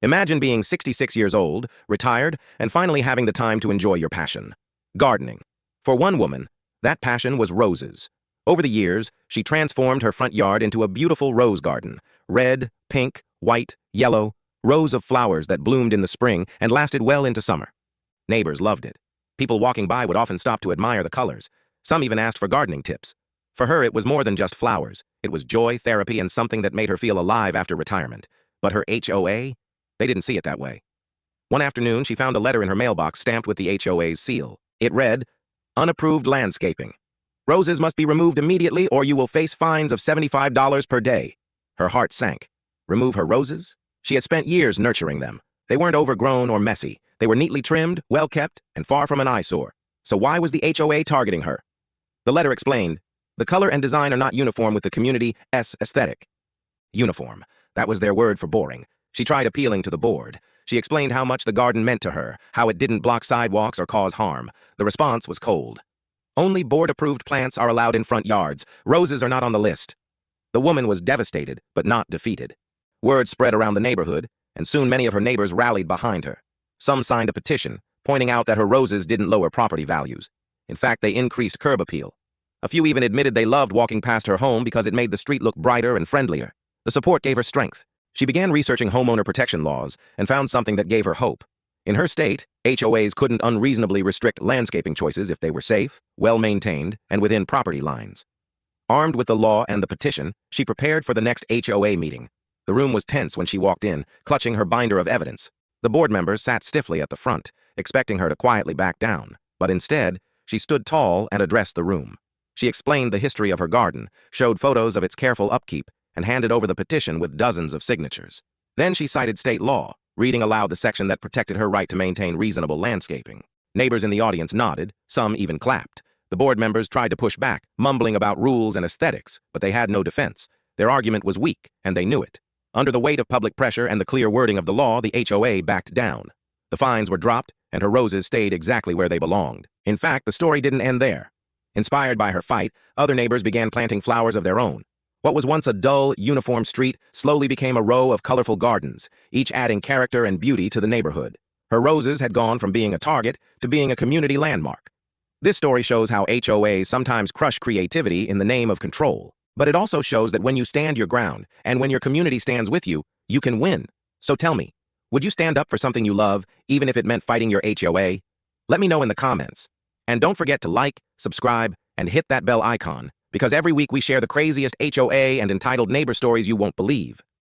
Imagine being 66 years old, retired, and finally having the time to enjoy your passion. Gardening. For one woman, that passion was roses. Over the years, she transformed her front yard into a beautiful rose garden. Red, pink, white, yellow, rows of flowers that bloomed in the spring and lasted well into summer. Neighbors loved it. People walking by would often stop to admire the colors. Some even asked for gardening tips. For her, it was more than just flowers. It was joy, therapy, and something that made her feel alive after retirement. But her HOA? They didn't see it that way. One afternoon, she found a letter in her mailbox stamped with the HOA's seal. It read, "Unapproved landscaping. Roses must be removed immediately or you will face fines of $75 per day." Her heart sank. Remove her roses? She had spent years nurturing them. They weren't overgrown or messy. They were neatly trimmed, well-kept, and far from an eyesore. So why was the HOA targeting her? The letter explained, the color and design are not uniform with the community's aesthetic. Uniform. That was their word for boring. She tried appealing to the board. She explained how much the garden meant to her, how it didn't block sidewalks or cause harm. The response was cold. Only board-approved plants are allowed in front yards. Roses are not on the list. The woman was devastated, but not defeated. Word spread around the neighborhood, and soon many of her neighbors rallied behind her. Some signed a petition, pointing out that her roses didn't lower property values. In fact, they increased curb appeal. A few even admitted they loved walking past her home because it made the street look brighter and friendlier. The support gave her strength. She began researching homeowner protection laws and found something that gave her hope. In her state, HOAs couldn't unreasonably restrict landscaping choices if they were safe, well-maintained, and within property lines. Armed with the law and the petition, she prepared for the next HOA meeting. The room was tense when she walked in, clutching her binder of evidence. The board members sat stiffly at the front, expecting her to quietly back down. But instead, she stood tall and addressed the room. She explained the history of her garden, showed photos of its careful upkeep, and handed over the petition with dozens of signatures. Then she cited state law, reading aloud the section that protected her right to maintain reasonable landscaping. Neighbors in the audience nodded, some even clapped. The board members tried to push back, mumbling about rules and aesthetics, but they had no defense. Their argument was weak, and they knew it. Under the weight of public pressure and the clear wording of the law, the HOA backed down. The fines were dropped, and her roses stayed exactly where they belonged. In fact, the story didn't end there. Inspired by her fight, other neighbors began planting flowers of their own. What was once a dull, uniform street slowly became a row of colorful gardens, each adding character and beauty to the neighborhood. Her roses had gone from being a target to being a community landmark. This story shows how HOAs sometimes crush creativity in the name of control. But it also shows that when you stand your ground, and when your community stands with you, you can win. So tell me, would you stand up for something you love, even if it meant fighting your HOA? Let me know in the comments. And don't forget to like, subscribe, and hit that bell icon, because every week we share the craziest HOA and entitled neighbor stories you won't believe.